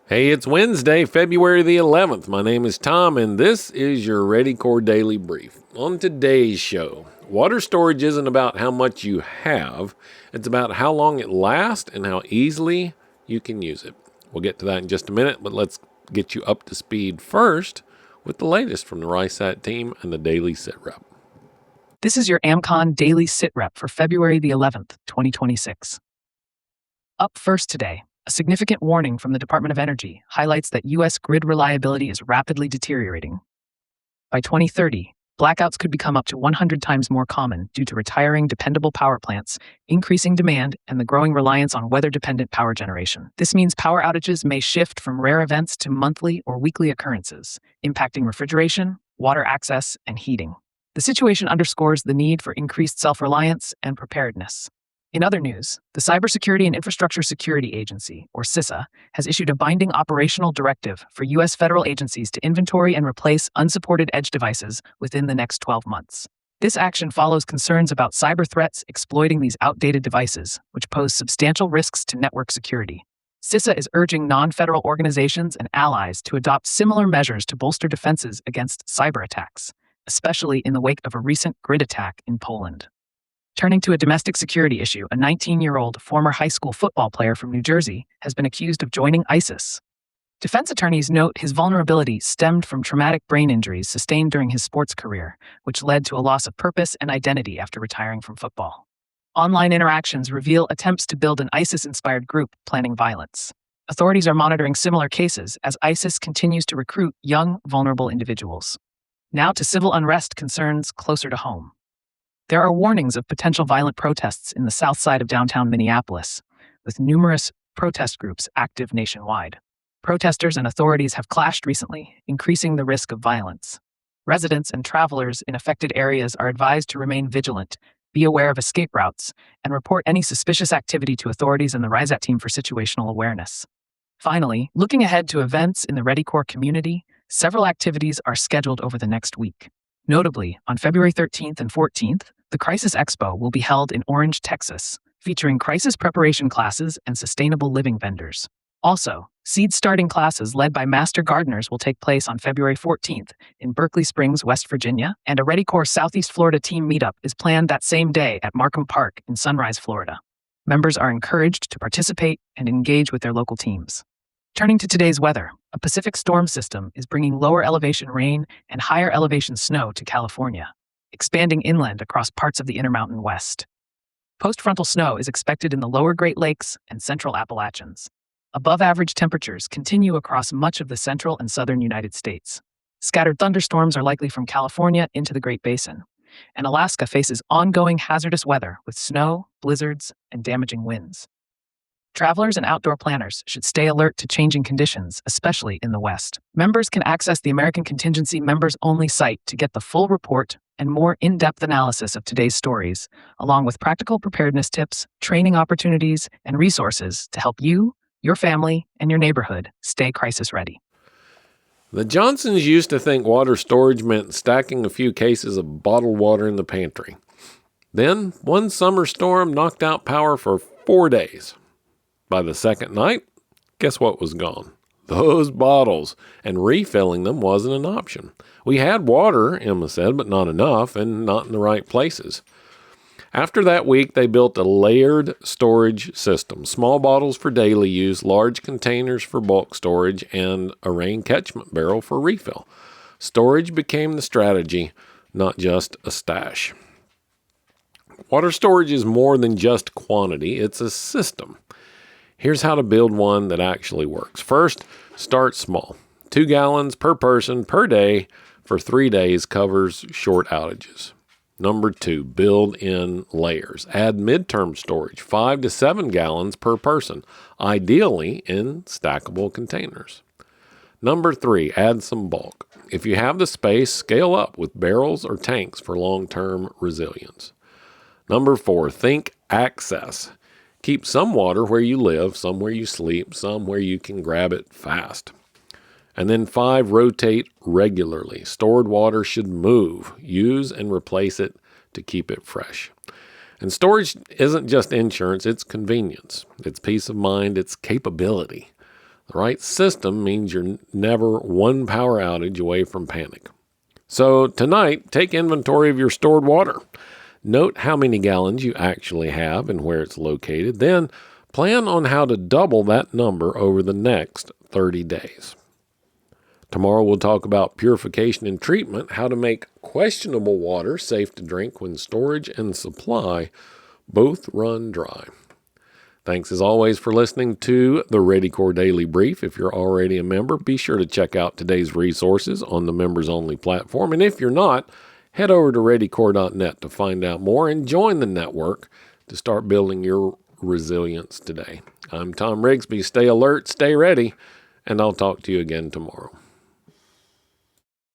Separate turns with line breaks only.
Hey, it's Wednesday, February the 11th. My name is Tom, and this is your ReadyCore Daily Brief. On today's show, water storage isn't about how much you have, it's about how long it lasts and how easily you can use it. We'll get to that in just a minute, but let's get you up to speed first with the latest from the RISAT team and the Daily Sit Rep.
This is your AmCon Daily Sit Rep for February the 11th, 2026. Up first today, a significant warning from the Department of Energy highlights that U.S. grid reliability is rapidly deteriorating. By 2030, blackouts could become up to 100 times more common due to retiring dependable power plants, increasing demand, and the growing reliance on weather-dependent power generation. This means power outages may shift from rare events to monthly or weekly occurrences, impacting refrigeration, water access, and heating. The situation underscores the need for increased self-reliance and preparedness. In other news, the Cybersecurity and Infrastructure Security Agency, or CISA, has issued a binding operational directive for U.S. federal agencies to inventory and replace unsupported edge devices within the next 12 months. This action follows concerns about cyber threats exploiting these outdated devices, which pose substantial risks to network security. CISA is urging non-federal organizations and allies to adopt similar measures to bolster defenses against cyber attacks, especially in the wake of a recent grid attack in Poland. Turning to a domestic security issue, a 19-year-old former high school football player from New Jersey has been accused of joining ISIS. Defense attorneys note his vulnerability stemmed from traumatic brain injuries sustained during his sports career, which led to a loss of purpose and identity after retiring from football. Online interactions reveal attempts to build an ISIS-inspired group planning violence. Authorities are monitoring similar cases as ISIS continues to recruit young, vulnerable individuals. Now to civil unrest concerns closer to home. There are warnings of potential violent protests in the south side of downtown Minneapolis, with numerous protest groups active nationwide. Protesters and authorities have clashed recently, increasing the risk of violence. Residents and travelers in affected areas are advised to remain vigilant, be aware of escape routes, and report any suspicious activity to authorities and the RISAT team for situational awareness. Finally, looking ahead to events in the ReadyCore community, several activities are scheduled over the next week. Notably, on February 13th and 14th, the Crisis Expo will be held in Orange, Texas, featuring crisis preparation classes and sustainable living vendors. Also, seed starting classes led by master gardeners will take place on February 14th in Berkeley Springs, West Virginia, and a ReadyCore Southeast Florida team meetup is planned that same day at Markham Park in Sunrise, Florida. Members are encouraged to participate and engage with their local teams. Turning to today's weather, a Pacific storm system is bringing lower elevation rain and higher elevation snow to California, expanding inland across parts of the Intermountain West. Postfrontal snow is expected in the lower Great Lakes and central Appalachians. Above-average temperatures continue across much of the central and southern United States. Scattered thunderstorms are likely from California into the Great Basin, and Alaska faces ongoing hazardous weather with snow, blizzards, and damaging winds. Travelers and outdoor planners should stay alert to changing conditions, especially in the West. Members can access the American Contingency Members-Only site to get the full report and more in-depth analysis of today's stories, along with practical preparedness tips, training opportunities, and resources to help you, your family, and your neighborhood stay crisis ready.
The Johnsons used to think water storage meant stacking a few cases of bottled water in the pantry. Then, one summer storm knocked out power for 4 days. By the second night, guess what was gone? Those bottles, and refilling them wasn't an option. We had water, Emma said, but not enough and not in the right places. After that week, they built a layered storage system, small bottles for daily use, large containers for bulk storage, and a rain catchment barrel for refill. Storage became the strategy, not just a stash. Water storage is more than just quantity, it's a system. Here's how to build one that actually works. First, start small. 2 gallons per person per day for 3 days covers short outages. Number 2, build in layers. Add midterm storage, 5 to 7 gallons per person, ideally in stackable containers. Number 3, add some bulk. If you have the space, scale up with barrels or tanks for long-term resilience. Number 4, think access. Keep some water where you live, some where you sleep, some where you can grab it fast. And then 5, rotate regularly. Stored water should move. Use and replace it to keep it fresh. And storage isn't just insurance, it's convenience. It's peace of mind, it's capability. The right system means you're never one power outage away from panic. So tonight, take inventory of your stored water. Note how many gallons you actually have and where it's located. Then plan on how to double that number over the next 30 days. Tomorrow we'll talk about purification and treatment, how to make questionable water safe to drink when storage and supply both run dry. Thanks as always for listening to the ReadyCore Daily Brief. If you're already a member, be sure to check out today's resources on the members-only platform. And if you're not, head over to readycore.net to find out more and join the network to start building your resilience today. I'm Tom Rigsby. Stay alert, stay ready, and I'll talk to you again tomorrow.